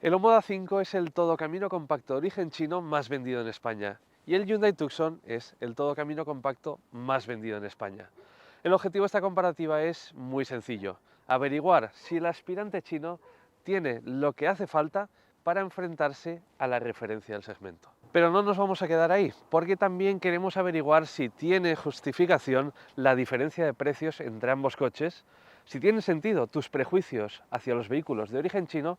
El Omoda 5 es el todocamino compacto de origen chino más vendido en España y el Hyundai Tucson es el todocamino compacto más vendido en España. El objetivo de esta comparativa es muy sencillo: averiguar si el aspirante chino tiene lo que hace falta para enfrentarse a la referencia del segmento. Pero no nos vamos a quedar ahí, porque también queremos averiguar si tiene justificación la diferencia de precios entre ambos coches, si tienen sentido tus prejuicios hacia los vehículos de origen chino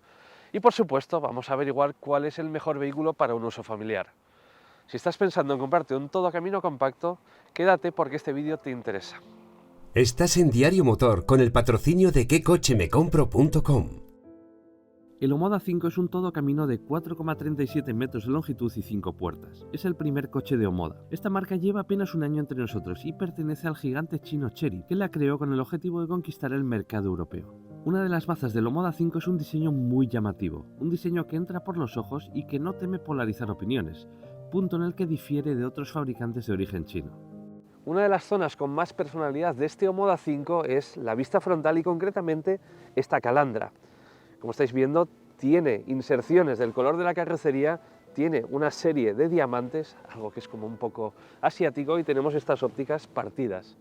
y, por supuesto, vamos a averiguar cuál es el mejor vehículo para un uso familiar. Si estás pensando en comprarte un todocamino compacto, quédate porque este vídeo te interesa. Estás en Diario Motor con el patrocinio de quecochemecompro.com. El Omoda 5 es un todocamino de 4,37 metros de longitud y 5 puertas. Es el primer coche de Omoda. Esta marca lleva apenas un año entre nosotros y pertenece al gigante chino Chery, que la creó con el objetivo de conquistar el mercado europeo. Una de las bazas del Omoda 5 es un diseño muy llamativo, un diseño que entra por los ojos y que no teme polarizar opiniones, punto en el que difiere de otros fabricantes de origen chino. Una de las zonas con más personalidad de este Omoda 5 es la vista frontal y concretamente esta calandra. Como estáis viendo, tiene inserciones del color de la carrocería, tiene una serie de diamantes, algo que es como un poco asiático, y tenemos estas ópticas partidas.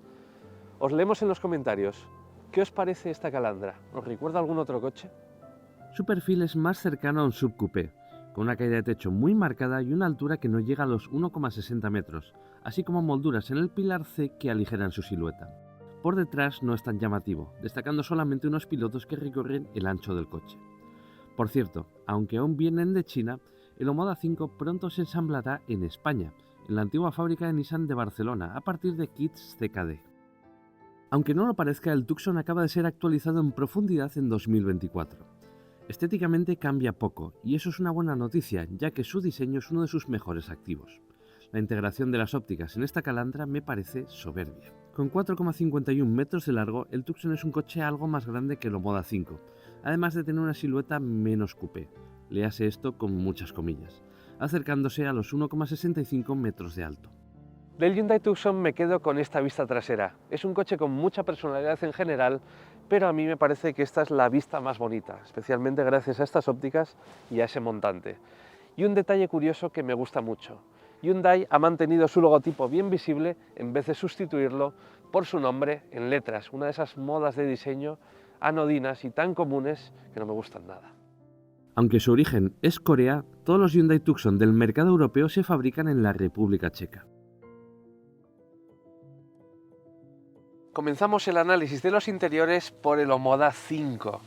Os leemos en los comentarios, ¿qué os parece esta calandra? ¿Os recuerda algún otro coche? Su perfil es más cercano a un subcoupé, con una caída de techo muy marcada y una altura que no llega a los 1,60 metros, así como molduras en el pilar C que aligeran su silueta. Por detrás no es tan llamativo, destacando solamente unos pilotos que recorren el ancho del coche. Por cierto, aunque aún vienen de China, el Omoda 5 pronto se ensamblará en España, en la antigua fábrica de Nissan de Barcelona, a partir de kits CKD. Aunque no lo parezca, el Tucson acaba de ser actualizado en profundidad en 2024. Estéticamente cambia poco, y eso es una buena noticia, ya que su diseño es uno de sus mejores activos. La integración de las ópticas en esta calandra me parece soberbia. Con 4,51 metros de largo, el Tucson es un coche algo más grande que el Omoda 5, además de tener una silueta menos coupé, léase esto con muchas comillas, acercándose a los 1,65 metros de alto. Del Hyundai Tucson me quedo con esta vista trasera. Es un coche con mucha personalidad en general, pero a mí me parece que esta es la vista más bonita, especialmente gracias a estas ópticas y a ese montante. Y un detalle curioso que me gusta mucho: Hyundai ha mantenido su logotipo bien visible en vez de sustituirlo por su nombre en letras, una de esas modas de diseño anodinas y tan comunes que no me gustan nada. Aunque su origen es Corea, todos los Hyundai Tucson del mercado europeo se fabrican en la República Checa. Comenzamos el análisis de los interiores por el Omoda 5.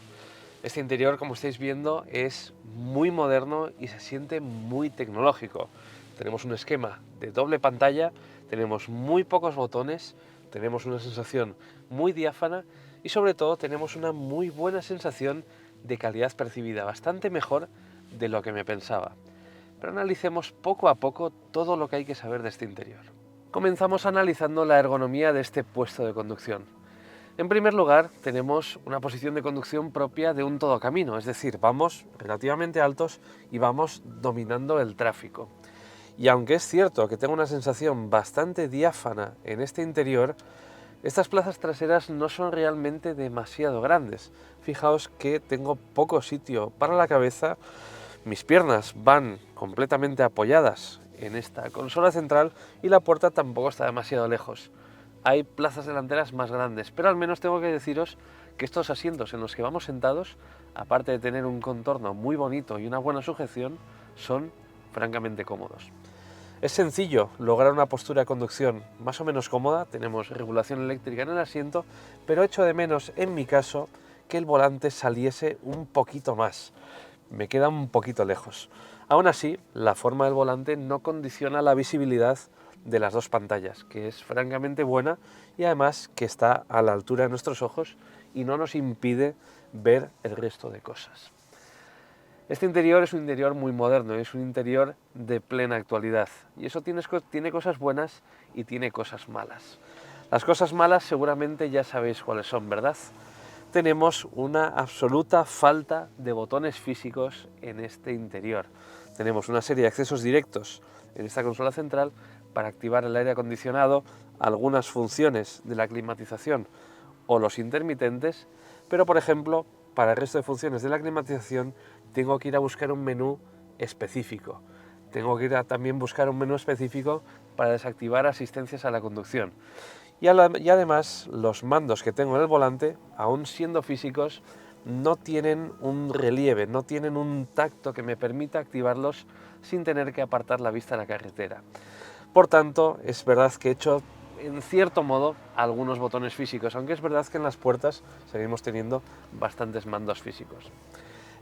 Este interior, como estáis viendo, es muy moderno y se siente muy tecnológico. Tenemos un esquema de doble pantalla, tenemos muy pocos botones, tenemos una sensación muy diáfana y sobre todo tenemos una muy buena sensación de calidad percibida, bastante mejor de lo que me pensaba. Pero analicemos poco a poco todo lo que hay que saber de este interior. Comenzamos analizando la ergonomía de este puesto de conducción. En primer lugar, tenemos una posición de conducción propia de un todocamino, es decir, vamos relativamente altos y vamos dominando el tráfico. Y aunque es cierto que tengo una sensación bastante diáfana en este interior, estas plazas traseras no son realmente demasiado grandes. Fijaos que tengo poco sitio para la cabeza, mis piernas van completamente apoyadas en esta consola central y la puerta tampoco está demasiado lejos. Hay plazas delanteras más grandes, pero al menos tengo que deciros que estos asientos en los que vamos sentados, aparte de tener un contorno muy bonito y una buena sujeción, son francamente cómodos. Es sencillo lograr una postura de conducción más o menos cómoda, tenemos regulación eléctrica en el asiento, pero echo de menos, en mi caso, que el volante saliese un poquito más. Me queda un poquito lejos. Aún así, la forma del volante no condiciona la visibilidad de las dos pantallas, que es francamente buena y además que está a la altura de nuestros ojos y no nos impide ver el resto de cosas. Este interior es un interior muy moderno, es un interior de plena actualidad y eso tiene cosas buenas y tiene cosas malas. Las cosas malas seguramente ya sabéis cuáles son, ¿verdad? Tenemos una absoluta falta de botones físicos en este interior. Tenemos una serie de accesos directos en esta consola central para activar el aire acondicionado, algunas funciones de la climatización o los intermitentes, pero por ejemplo, para el resto de funciones de la climatización tengo que ir a buscar un menú específico. Tengo que ir a también buscar un menú específico para desactivar asistencias a la conducción. Y además los mandos que tengo en el volante, aún siendo físicos, no tienen un relieve, no tienen un tacto que me permita activarlos sin tener que apartar la vista de la carretera. Por tanto, es verdad que he hecho, en cierto modo, algunos botones físicos, aunque es verdad que en las puertas seguimos teniendo bastantes mandos físicos.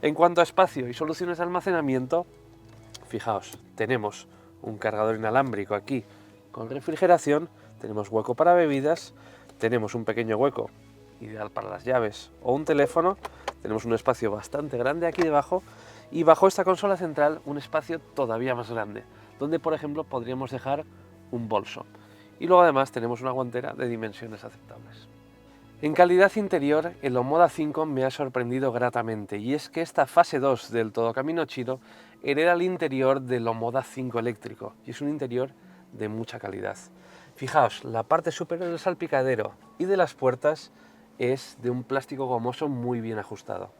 En cuanto a espacio y soluciones de almacenamiento, fijaos, tenemos un cargador inalámbrico aquí con refrigeración, tenemos hueco para bebidas, tenemos un pequeño hueco ideal para las llaves o un teléfono, tenemos un espacio bastante grande aquí debajo y bajo esta consola central un espacio todavía más grande, donde por ejemplo podríamos dejar un bolso. Y luego además tenemos una guantera de dimensiones aceptables. En calidad interior, el Omoda 5 me ha sorprendido gratamente, y es que esta fase 2 del Todo Camino Chiro hereda el interior del Omoda 5 eléctrico, y es un interior de mucha calidad. Fijaos, la parte superior del salpicadero y de las puertas es de un plástico gomoso muy bien ajustado.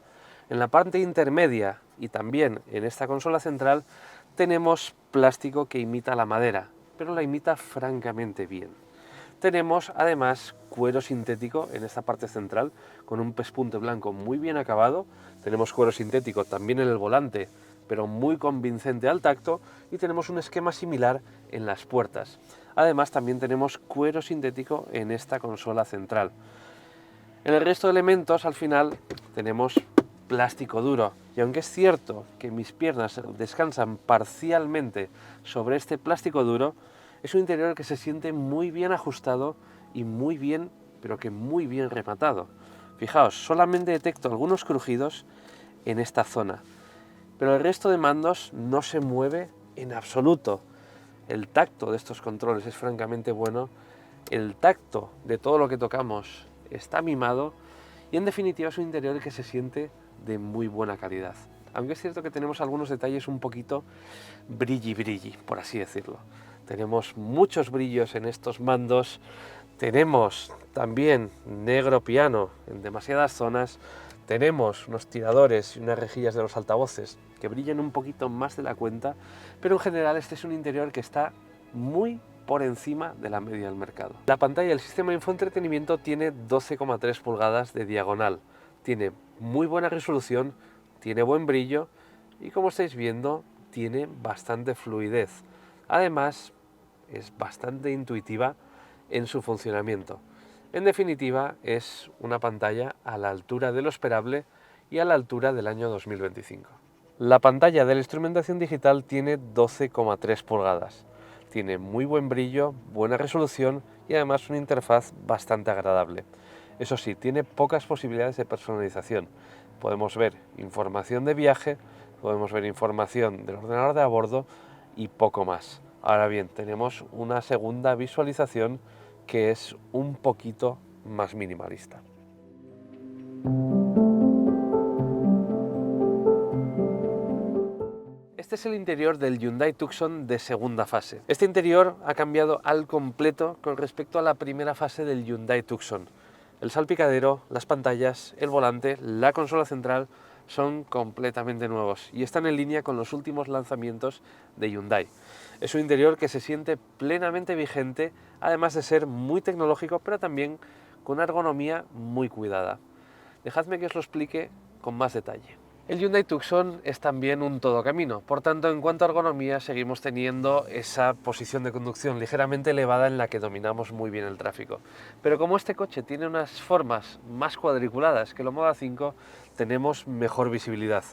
En la parte intermedia y también en esta consola central tenemos plástico que imita la madera, pero la imita francamente bien. Tenemos además cuero sintético en esta parte central con un pespunte blanco muy bien acabado. Tenemos cuero sintético también en el volante, pero muy convincente al tacto, y tenemos un esquema similar en las puertas. Además también tenemos cuero sintético en esta consola central. En el resto de elementos al final tenemos plástico duro, y aunque es cierto que mis piernas descansan parcialmente sobre este plástico duro, es un interior que se siente muy bien ajustado y muy bien, pero que muy bien rematado. Fijaos, solamente detecto algunos crujidos en esta zona, pero el resto de mandos no se mueve en absoluto. El tacto de estos controles es francamente bueno, el tacto de todo lo que tocamos está mimado, y en definitiva es un interior que se siente de muy buena calidad. Aunque es cierto que tenemos algunos detalles un poquito brilli, por así decirlo. Tenemos muchos brillos en estos mandos, tenemos también negro piano en demasiadas zonas, tenemos unos tiradores y unas rejillas de los altavoces que brillan un poquito más de la cuenta, pero en general este es un interior que está muy por encima de la media del mercado. La pantalla del sistema de infoentretenimiento tiene 12,3 pulgadas de diagonal, tiene muy buena resolución, tiene buen brillo y, como estáis viendo, tiene bastante fluidez. Además, es bastante intuitiva en su funcionamiento. En definitiva, es una pantalla a la altura de lo esperable y a la altura del año 2025. La pantalla de la instrumentación digital tiene 12,3 pulgadas. Tiene muy buen brillo, buena resolución y además una interfaz bastante agradable. Eso sí, tiene pocas posibilidades de personalización. Podemos ver información de viaje, podemos ver información del ordenador de a bordo y poco más. Ahora bien, tenemos una segunda visualización que es un poquito más minimalista. Este es el interior del Hyundai Tucson de segunda fase. Este interior ha cambiado al completo con respecto a la primera fase del Hyundai Tucson. El salpicadero, las pantallas, el volante, la consola central son completamente nuevos y están en línea con los últimos lanzamientos de Hyundai. Es un interior que se siente plenamente vigente, además de ser muy tecnológico, pero también con una ergonomía muy cuidada. Dejadme que os lo explique con más detalle. El Hyundai Tucson es también un todocamino, por tanto, en cuanto a ergonomía seguimos teniendo esa posición de conducción ligeramente elevada en la que dominamos muy bien el tráfico. Pero como este coche tiene unas formas más cuadriculadas que el Omoda 5, tenemos mejor visibilidad.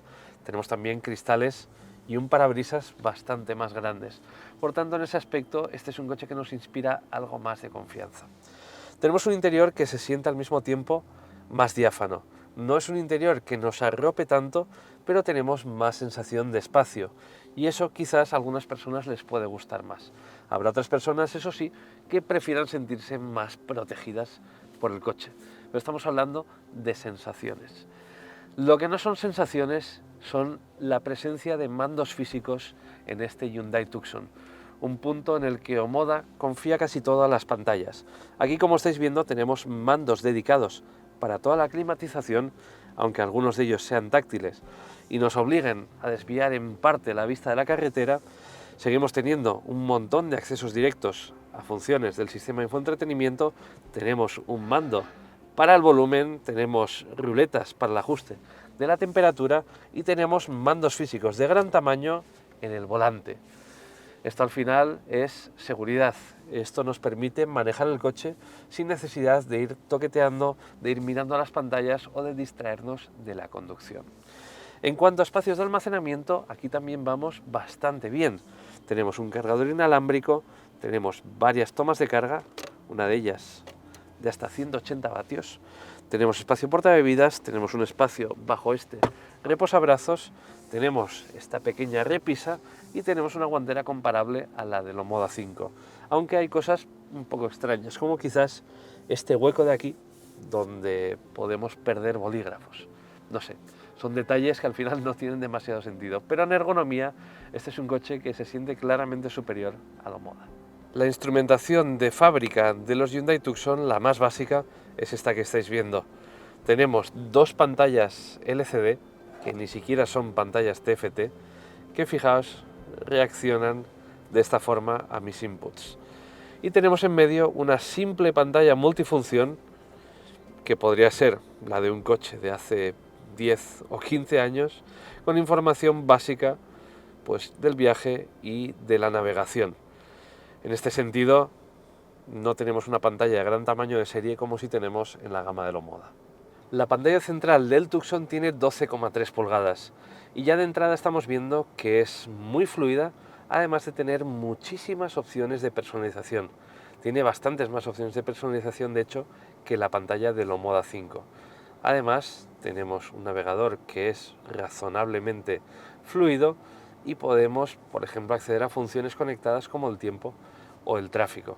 Tenemos también cristales y un parabrisas bastante más grandes. Por tanto, en ese aspecto, este es un coche que nos inspira algo más de confianza. Tenemos un interior que se siente al mismo tiempo más diáfano. No es un interior que nos arrope tanto, pero tenemos más sensación de espacio, y eso quizás a algunas personas les puede gustar más. Habrá otras personas, eso sí, que prefieran sentirse más protegidas por el coche. Pero estamos hablando de sensaciones. Lo que no son sensaciones son la presencia de mandos físicos en este Hyundai Tucson, un punto en el que Omoda confía casi todo a las pantallas. Aquí, como estáis viendo, tenemos mandos dedicados para toda la climatización, aunque algunos de ellos sean táctiles y nos obliguen a desviar en parte la vista de la carretera, seguimos teniendo un montón de accesos directos a funciones del sistema de infoentretenimiento. Tenemos un mando para el volumen, tenemos ruletas para el ajuste de la temperatura y tenemos mandos físicos de gran tamaño en el volante. Esto al final es seguridad. Esto nos permite manejar el coche sin necesidad de ir toqueteando, de ir mirando a las pantallas o de distraernos de la conducción. En cuanto a espacios de almacenamiento, aquí también vamos bastante bien. Tenemos un cargador inalámbrico, tenemos varias tomas de carga, una de ellas de hasta 180 vatios. Tenemos espacio portabebidas, tenemos un espacio bajo este reposabrazos, tenemos esta pequeña repisa y tenemos una guantera comparable a la del Omoda 5. Aunque hay cosas un poco extrañas, como quizás este hueco de aquí, donde podemos perder bolígrafos. No sé, son detalles que al final no tienen demasiado sentido, pero en ergonomía este es un coche que se siente claramente superior al Omoda. La instrumentación de fábrica de los Hyundai Tucson, la más básica, es esta que estáis viendo. Tenemos dos pantallas LCD, que ni siquiera son pantallas TFT, que fijaos, reaccionan de esta forma a mis inputs. Y tenemos en medio una simple pantalla multifunción, que podría ser la de un coche de hace 10 o 15 años, con información básica pues, del viaje y de la navegación. En este sentido, no tenemos una pantalla de gran tamaño de serie como si tenemos en la gama del Omoda. La pantalla central del Tucson tiene 12,3 pulgadas y ya de entrada estamos viendo que es muy fluida, además de tener muchísimas opciones de personalización. Tiene bastantes más opciones de personalización, de hecho, que la pantalla del Omoda 5. Además, tenemos un navegador que es razonablemente fluido y podemos, por ejemplo, acceder a funciones conectadas como el tiempo o el tráfico.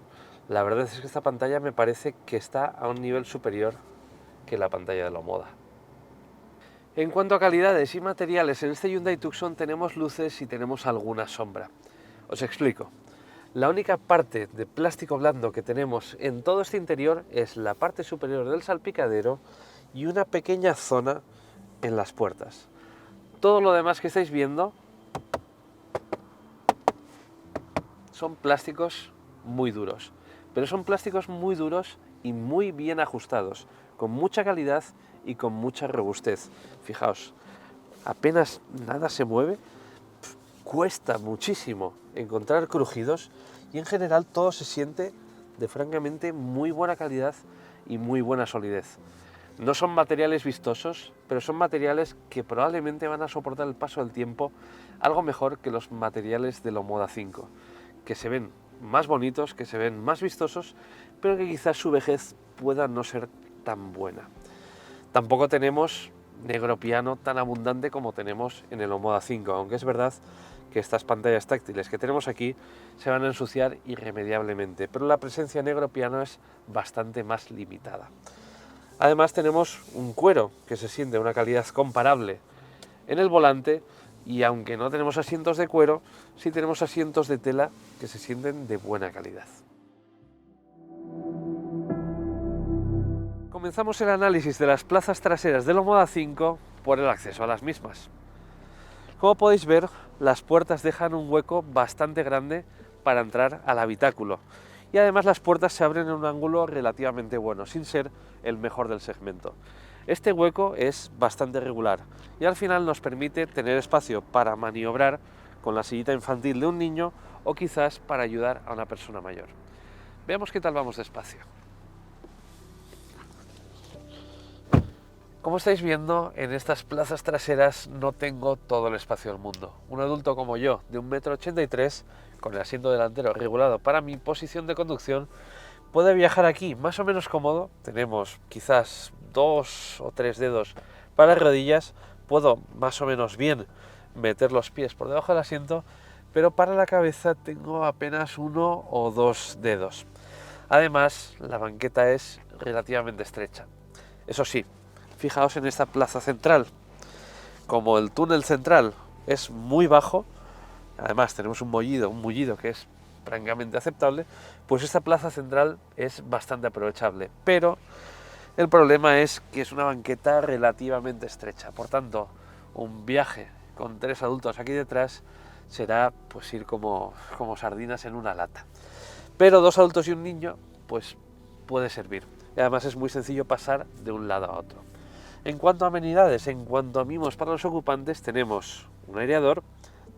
La verdad es que esta pantalla me parece que está a un nivel superior que la pantalla de la Omoda. En cuanto a calidades y materiales, en este Hyundai Tucson tenemos luces y tenemos alguna sombra. Os explico. La única parte de plástico blando que tenemos en todo este interior es la parte superior del salpicadero y una pequeña zona en las puertas. Todo lo demás que estáis viendo son plásticos muy duros, pero son plásticos muy duros y muy bien ajustados, con mucha calidad y con mucha robustez. Fijaos, apenas nada se mueve, cuesta muchísimo encontrar crujidos y en general todo se siente de francamente muy buena calidad y muy buena solidez. No son materiales vistosos, pero son materiales que probablemente van a soportar el paso del tiempo algo mejor que los materiales del Omoda 5, que se ven más bonitos, que se ven más vistosos, pero que quizás su vejez pueda no ser tan buena. Tampoco tenemos negro piano tan abundante como tenemos en el Omoda 5, aunque es verdad que estas pantallas táctiles que tenemos aquí se van a ensuciar irremediablemente, pero la presencia negro piano es bastante más limitada. Además tenemos un cuero que se siente de una calidad comparable en el volante y aunque no tenemos asientos de cuero, sí tenemos asientos de tela que se sienten de buena calidad. Comenzamos el análisis de las plazas traseras del Omoda 5 por el acceso a las mismas. Como podéis ver, las puertas dejan un hueco bastante grande para entrar al habitáculo y además las puertas se abren en un ángulo relativamente bueno, sin ser el mejor del segmento. Este hueco es bastante regular y al final nos permite tener espacio para maniobrar con la sillita infantil de un niño o quizás para ayudar a una persona mayor. Veamos qué tal vamos despacio. Como estáis viendo, en estas plazas traseras no tengo todo el espacio del mundo. Un adulto como yo, de 1,83 m, con el asiento delantero regulado para mi posición de conducción, puede viajar aquí más o menos cómodo. Tenemos quizás 2 o 3 dedos para las rodillas, puedo más o menos bien meter los pies por debajo del asiento, pero para la cabeza tengo apenas 1 o 2 dedos. Además, la banqueta es relativamente estrecha. Eso sí, fijaos en esta plaza central. Como el túnel central es muy bajo, además tenemos un mullido que es francamente aceptable, pues esta plaza central es bastante aprovechable. Pero El problema es que es una banqueta relativamente estrecha, por tanto, un viaje con 3 adultos aquí detrás será pues ir como sardinas en una lata. Pero 2 adultos y un niño, pues puede servir. Y además es muy sencillo pasar de un lado a otro. En cuanto a amenidades, en cuanto a mimos para los ocupantes, tenemos un aireador,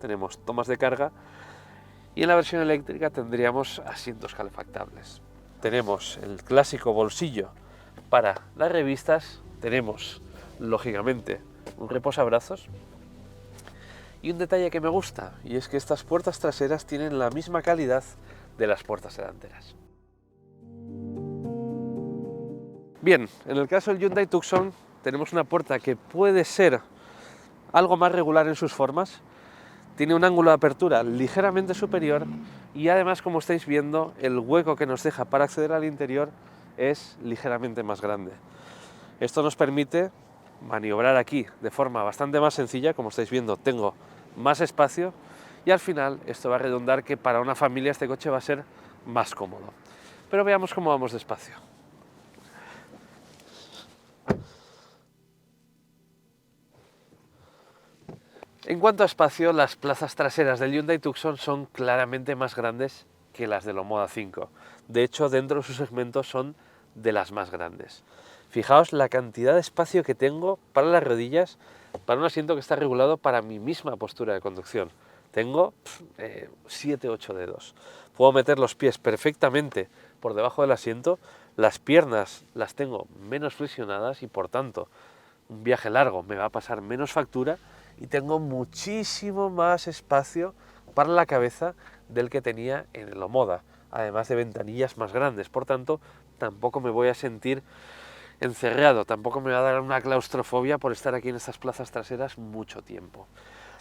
tenemos tomas de carga y en la versión eléctrica tendríamos asientos calefactables. Tenemos el clásico bolsillo para las revistas, tenemos lógicamente un reposabrazos y un detalle que me gusta, y es que estas puertas traseras tienen la misma calidad de las puertas delanteras. Bien, en el caso del Hyundai Tucson tenemos una puerta que puede ser algo más regular en sus formas, tiene un ángulo de apertura ligeramente superior y además, como estáis viendo, el hueco que nos deja para acceder al interior es ligeramente más grande. Esto nos permite maniobrar aquí de forma bastante más sencilla, como estáis viendo tengo más espacio y al final esto va a redundar que para una familia este coche va a ser más cómodo. Pero veamos cómo vamos despacio. En cuanto a espacio, las plazas traseras del Hyundai Tucson son claramente más grandes que las del Omoda 5. De hecho, dentro de su segmento son de las más grandes. Fijaos la cantidad de espacio que tengo para las rodillas, para un asiento que está regulado para mi misma postura de conducción. Tengo 7-8 dedos. Puedo meter los pies perfectamente por debajo del asiento, las piernas las tengo menos flexionadas y por tanto un viaje largo me va a pasar menos factura y tengo muchísimo más espacio para la cabeza del que tenía en el Omoda, además de ventanillas más grandes, por tanto tampoco me voy a sentir encerrado, tampoco me va a dar una claustrofobia por estar aquí en estas plazas traseras mucho tiempo.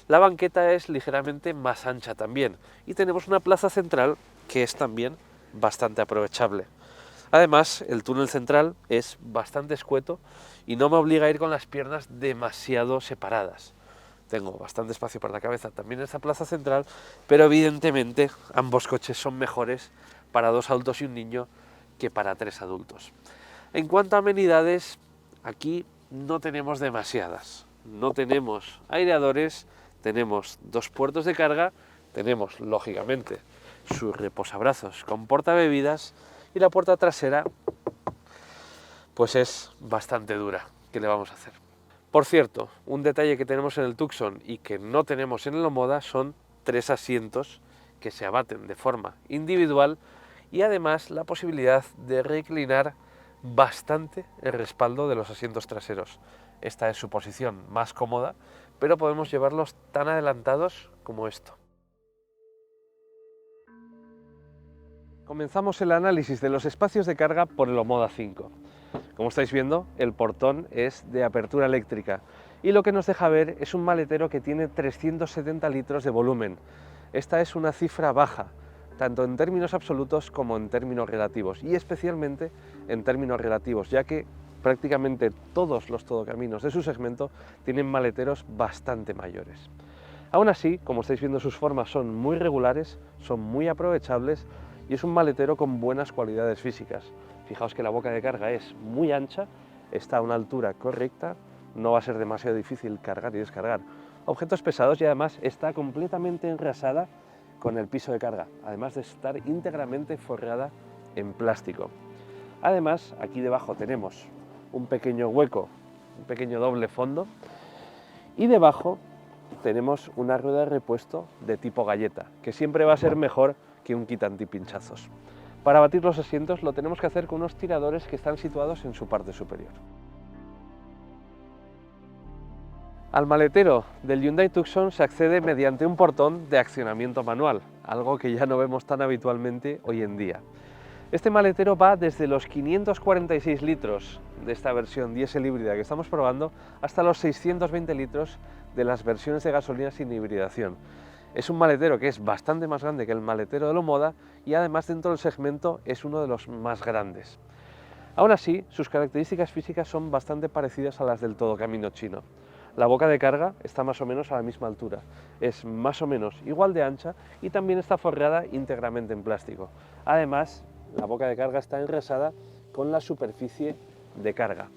La banqueta es ligeramente más ancha también y tenemos una plaza central que es también bastante aprovechable. Además, el túnel central es bastante escueto y no me obliga a ir con las piernas demasiado separadas. Tengo bastante espacio para la cabeza también en esta plaza central, pero evidentemente ambos coches son mejores para 2 adultos y un niño que para 3 adultos. En cuanto a amenidades, aquí no tenemos demasiadas. No tenemos aireadores, tenemos 2 puertos de carga, tenemos lógicamente sus reposabrazos con portabebidas y la puerta trasera pues es bastante dura. ¿Qué le vamos a hacer? Por cierto, un detalle que tenemos en el Tucson y que no tenemos en el Omoda son 3 asientos que se abaten de forma individual y además la posibilidad de reclinar bastante el respaldo de los asientos traseros. Esta es su posición más cómoda, pero podemos llevarlos tan adelantados como esto. Comenzamos el análisis de los espacios de carga por el Omoda 5. Como estáis viendo, el portón es de apertura eléctrica y lo que nos deja ver es un maletero que tiene 370 litros de volumen. Esta es una cifra baja, tanto en términos absolutos como en términos relativos, y especialmente en términos relativos, ya que prácticamente todos los todocaminos de su segmento tienen maleteros bastante mayores. Aún así, como estáis viendo, sus formas son muy regulares, son muy aprovechables y es un maletero con buenas cualidades físicas. Fijaos que la boca de carga es muy ancha, está a una altura correcta, no va a ser demasiado difícil cargar y descargar objetos pesados y además está completamente enrasada con el piso de carga, además de estar íntegramente forrada en plástico. Además, aquí debajo tenemos un pequeño hueco, un pequeño doble fondo y debajo tenemos una rueda de repuesto de tipo galleta, que siempre va a ser mejor que un kit antipinchazos. Para batir los asientos lo tenemos que hacer con unos tiradores que están situados en su parte superior. Al maletero del Hyundai Tucson se accede mediante un portón de accionamiento manual, algo que ya no vemos tan habitualmente hoy en día. Este maletero va desde los 546 litros de esta versión diésel híbrida que estamos probando hasta los 620 litros de las versiones de gasolina sin hibridación. Es un maletero que es bastante más grande que el maletero del Omoda y además dentro del segmento es uno de los más grandes. Aún así, sus características físicas son bastante parecidas a las del todocamino chino. La boca de carga está más o menos a la misma altura, es más o menos igual de ancha y también está forrada íntegramente en plástico. Además, la boca de carga está enrasada con la superficie de carga.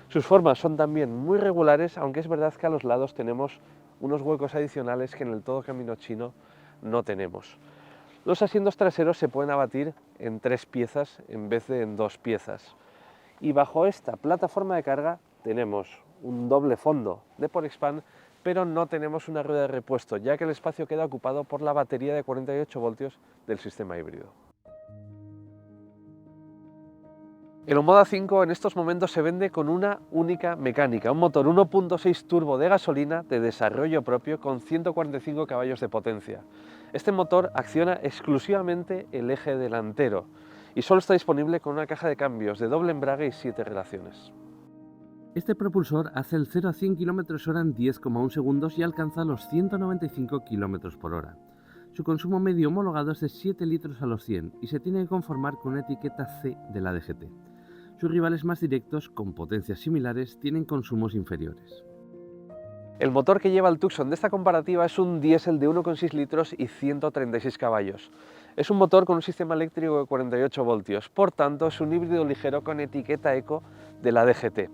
Sus formas son también muy regulares, aunque es verdad que a los lados tenemos unos huecos adicionales que en el todo camino chino no tenemos. Los asientos traseros se pueden abatir en 3 piezas en vez de en 2 piezas. Y bajo esta plataforma de carga tenemos un doble fondo de Porexpan, pero no tenemos una rueda de repuesto, ya que el espacio queda ocupado por la batería de 48 voltios del sistema híbrido. El Omoda 5 en estos momentos se vende con una única mecánica, un motor 1.6 turbo de gasolina de desarrollo propio con 145 caballos de potencia. Este motor acciona exclusivamente el eje delantero y solo está disponible con una caja de cambios de doble embrague y 7 relaciones. Este propulsor hace el 0 a 100 km/h en 10,1 segundos y alcanza los 195 km/h. Su consumo medio homologado es de 7 litros a los 100 y se tiene que conformar con una etiqueta C de la DGT. Sus rivales más directos, con potencias similares, tienen consumos inferiores. El motor que lleva el Tucson de esta comparativa es un diésel de 1,6 litros y 136 caballos. Es un motor con un sistema eléctrico de 48 voltios, por tanto es un híbrido ligero con etiqueta Eco de la DGT.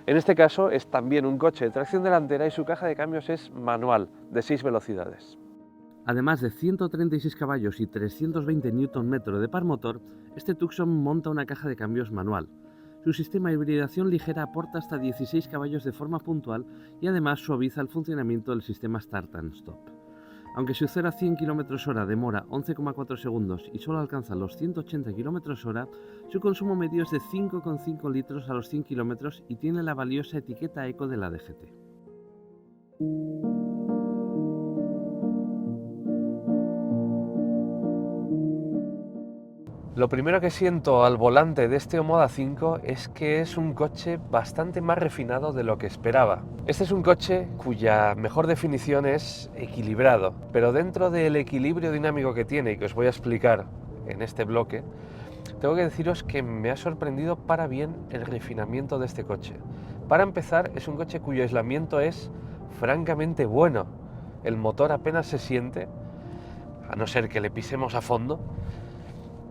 En este caso es también un coche de tracción delantera y su caja de cambios es manual, de 6 velocidades. Además de 136 caballos y 320 Nm de par motor, este Tucson monta una caja de cambios manual. Su sistema de hibridación ligera aporta hasta 16 caballos de forma puntual y además suaviza el funcionamiento del sistema Start and Stop. Aunque su 0 a 100 km/h demora 11,4 segundos y solo alcanza los 180 km/h, su consumo medio es de 5,5 litros a los 100 km y tiene la valiosa etiqueta Eco de la DGT. Lo primero que siento al volante de este Omoda 5 es que es un coche bastante más refinado de lo que esperaba. Este es un coche cuya mejor definición es equilibrado, pero dentro del equilibrio dinámico que tiene y que os voy a explicar en este bloque, tengo que deciros que me ha sorprendido para bien el refinamiento de este coche. Para empezar, es un coche cuyo aislamiento es francamente bueno. El motor apenas se siente, a no ser que le pisemos a fondo.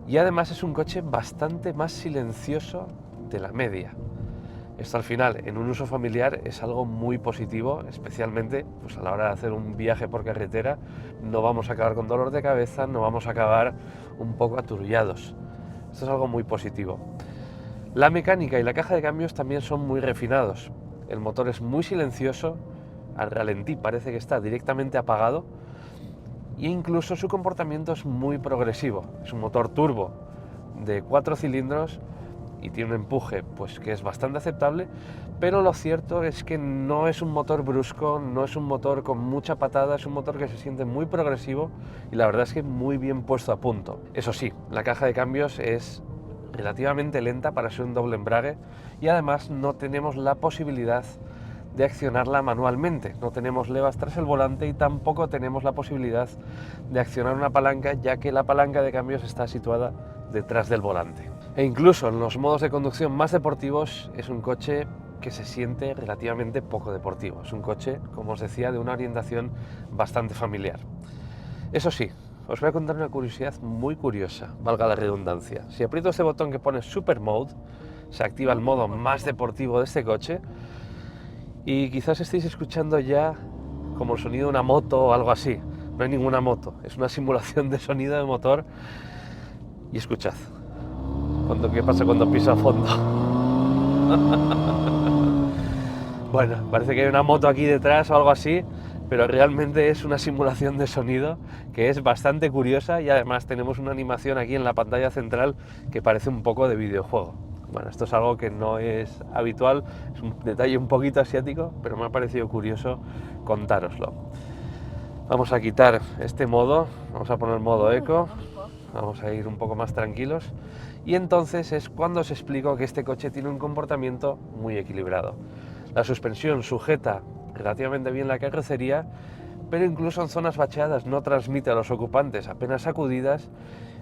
Y además es un coche bastante más silencioso de la media. Esto al final, en un uso familiar, es algo muy positivo, especialmente pues, a la hora de hacer un viaje por carretera. No vamos a acabar con dolor de cabeza, no vamos a acabar un poco aturullados. Esto es algo muy positivo. La mecánica y la caja de cambios también son muy refinados. El motor es muy silencioso, al ralentí parece que está directamente apagado, e incluso su comportamiento es muy progresivo. Es un motor turbo de 4 cilindros y tiene un empuje pues, que es bastante aceptable, pero lo cierto es que no es un motor brusco, no es un motor con mucha patada, es un motor que se siente muy progresivo y la verdad es que muy bien puesto a punto. Eso sí, la caja de cambios es relativamente lenta para ser un doble embrague y además no tenemos la posibilidad de accionarla manualmente. No tenemos levas tras el volante y tampoco tenemos la posibilidad de accionar una palanca, ya que la palanca de cambios está situada detrás del volante. E incluso en los modos de conducción más deportivos es un coche que se siente relativamente poco deportivo. Es un coche, como os decía, de una orientación bastante familiar. Eso sí, os voy a contar una curiosidad muy curiosa, valga la redundancia. Si aprieto este botón que pone Super Mode, se activa el modo más deportivo de este coche. Y quizás estéis escuchando ya como el sonido de una moto o algo así. No hay ninguna moto, es una simulación de sonido de motor. Y escuchad, ¿qué pasa cuando piso a fondo? Bueno, parece que hay una moto aquí detrás o algo así, pero realmente es una simulación de sonido que es bastante curiosa y además tenemos una animación aquí en la pantalla central que parece un poco de videojuego. Bueno, esto es algo que no es habitual, es un detalle un poquito asiático, pero me ha parecido curioso contároslo. Vamos a quitar este modo, vamos a poner modo eco, vamos a ir un poco más tranquilos y entonces es cuando os explico que este coche tiene un comportamiento muy equilibrado. La suspensión sujeta relativamente bien la carrocería, pero incluso en zonas bacheadas no transmite a los ocupantes apenas sacudidas.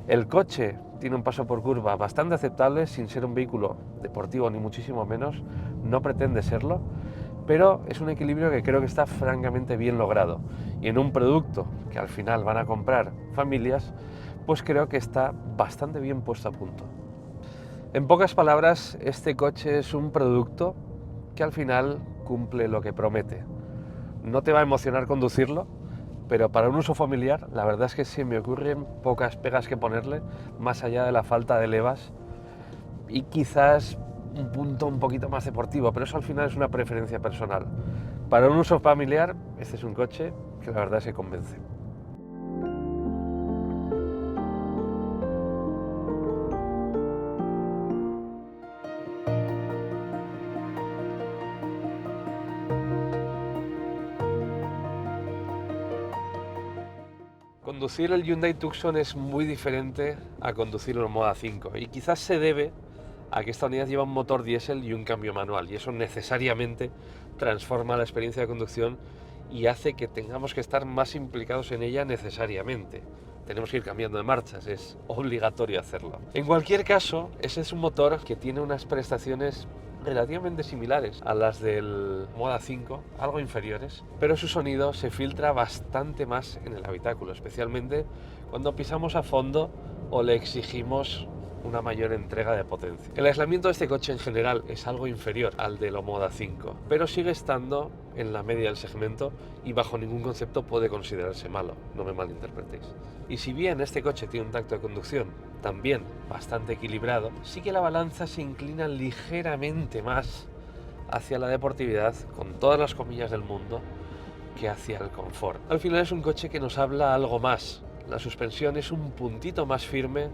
El coche tiene un paso por curva bastante aceptable, sin ser un vehículo deportivo ni muchísimo menos, no pretende serlo, pero es un equilibrio que creo que está francamente bien logrado. Y en un producto que al final van a comprar familias, pues creo que está bastante bien puesto a punto. En pocas palabras, este coche es un producto que al final cumple lo que promete. No te va a emocionar conducirlo, pero para un uso familiar la verdad es que se me ocurren pocas pegas que ponerle, más allá de la falta de levas y quizás un punto un poquito más deportivo, pero eso al final es una preferencia personal. Para un uso familiar, este es un coche que la verdad se convence. Conducir el Hyundai Tucson es muy diferente a conducir el Moda 5 y quizás se debe a que esta unidad lleva un motor diésel y un cambio manual y eso necesariamente transforma la experiencia de conducción y hace que tengamos que estar más implicados en ella necesariamente. Tenemos que ir cambiando de marchas, es obligatorio hacerlo. En cualquier caso, ese es un motor que tiene unas prestaciones relativamente similares a las del Moda 5, algo inferiores, pero su sonido se filtra bastante más en el habitáculo, especialmente cuando pisamos a fondo o le exigimos una mayor entrega de potencia. El aislamiento de este coche en general es algo inferior al de la Moda 5, pero sigue estando en la media del segmento y bajo ningún concepto puede considerarse malo, no me malinterpretéis. Y si bien este coche tiene un tacto de conducción también bastante equilibrado, sí que la balanza se inclina ligeramente más hacia la deportividad, con todas las comillas del mundo, que hacia el confort. Al final es un coche que nos habla algo más. La suspensión es un puntito más firme,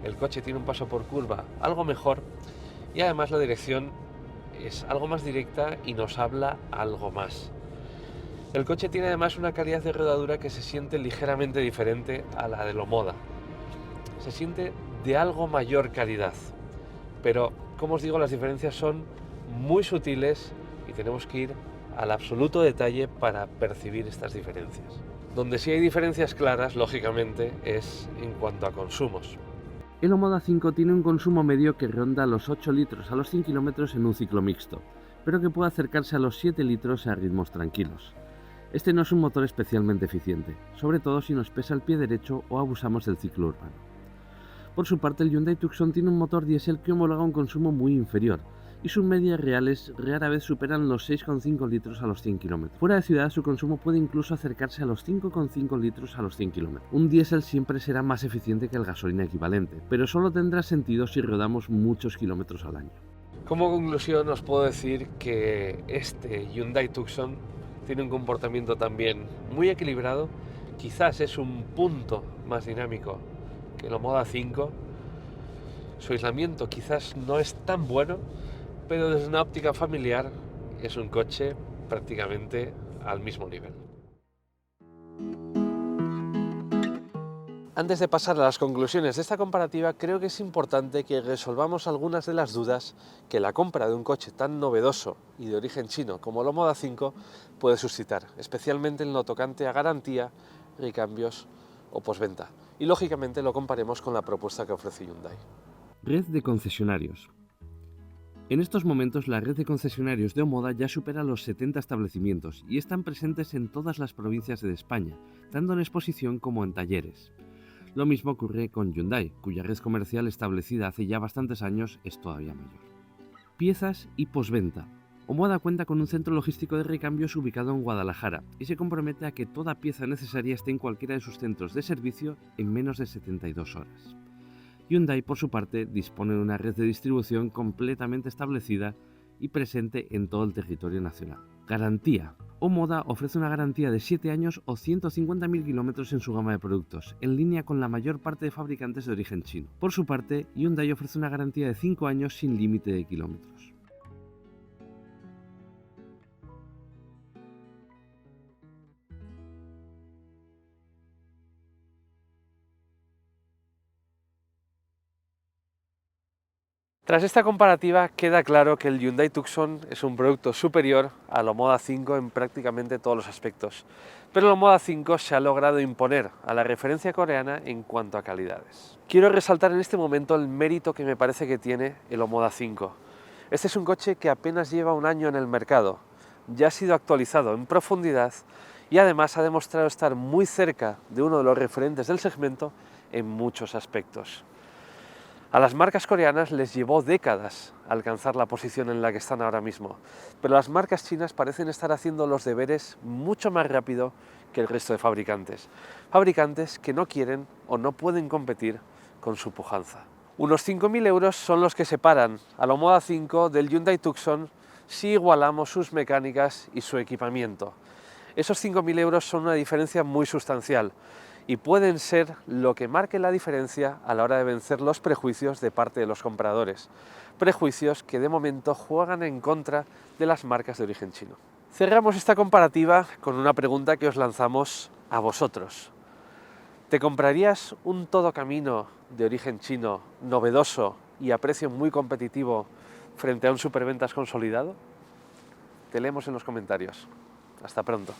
el coche tiene un paso por curva algo mejor y además la dirección es algo más directa y nos habla algo más. El coche tiene además una calidad de rodadura que se siente ligeramente diferente a la de lo Moda. Se siente de algo mayor calidad, pero como os digo, las diferencias son muy sutiles y tenemos que ir al absoluto detalle para percibir estas diferencias. Donde sí hay diferencias claras, lógicamente, es en cuanto a consumos. El Moda 5 tiene un consumo medio que ronda los 8 litros a los 100 km en un ciclo mixto, pero que puede acercarse a los 7 litros a ritmos tranquilos. Este no es un motor especialmente eficiente, sobre todo si nos pesa el pie derecho o abusamos del ciclo urbano. Por su parte, el Hyundai Tucson tiene un motor diésel que homologa un consumo muy inferior, y sus medias reales rara vez superan los 6,5 litros a los 100 km. Fuera de ciudad, su consumo puede incluso acercarse a los 5,5 litros a los 100 km. Un diésel siempre será más eficiente que el gasolina equivalente, pero solo tendrá sentido si rodamos muchos kilómetros al año. Como conclusión os puedo decir que este Hyundai Tucson tiene un comportamiento también muy equilibrado, quizás es un punto más dinámico que el Moda 5, su aislamiento quizás no es tan bueno, pero desde una óptica familiar es un coche prácticamente al mismo nivel. Antes de pasar a las conclusiones de esta comparativa, creo que es importante que resolvamos algunas de las dudas que la compra de un coche tan novedoso y de origen chino como el Moda 5 puede suscitar, especialmente en lo tocante a garantía, recambios o postventa. Y lógicamente lo comparemos con la propuesta que ofrece Hyundai. Red de concesionarios. En estos momentos la red de concesionarios de Omoda ya supera los 70 establecimientos y están presentes en todas las provincias de España, tanto en exposición como en talleres. Lo mismo ocurre con Hyundai, cuya red comercial establecida hace ya bastantes años es todavía mayor. Piezas y postventa. Omoda cuenta con un centro logístico de recambios ubicado en Guadalajara y se compromete a que toda pieza necesaria esté en cualquiera de sus centros de servicio en menos de 72 horas. Hyundai, por su parte, dispone de una red de distribución completamente establecida y presente en todo el territorio nacional. Garantía. Omoda ofrece una garantía de 7 años o 150.000 kilómetros en su gama de productos, en línea con la mayor parte de fabricantes de origen chino. Por su parte, Hyundai ofrece una garantía de 5 años sin límite de kilómetros. Tras esta comparativa queda claro que el Hyundai Tucson es un producto superior a la Moda 5 en prácticamente todos los aspectos, pero la Moda 5 se ha logrado imponer a la referencia coreana en cuanto a calidades. Quiero resaltar en este momento el mérito que me parece que tiene el Moda 5. Este es un coche que apenas lleva un año en el mercado, ya ha sido actualizado en profundidad y además ha demostrado estar muy cerca de uno de los referentes del segmento en muchos aspectos. A las marcas coreanas les llevó décadas alcanzar la posición en la que están ahora mismo, pero las marcas chinas parecen estar haciendo los deberes mucho más rápido que el resto de fabricantes. Fabricantes que no quieren o no pueden competir con su pujanza. Unos 5.000 euros son los que separan a la Omoda 5 del Hyundai Tucson si igualamos sus mecánicas y su equipamiento. Esos 5.000 euros son una diferencia muy sustancial y pueden ser lo que marque la diferencia a la hora de vencer los prejuicios de parte de los compradores. Prejuicios que de momento juegan en contra de las marcas de origen chino. Cerramos esta comparativa con una pregunta que os lanzamos a vosotros. ¿Te comprarías un todocamino de origen chino, novedoso y a precio muy competitivo frente a un superventas consolidado? Te leemos en los comentarios. Hasta pronto.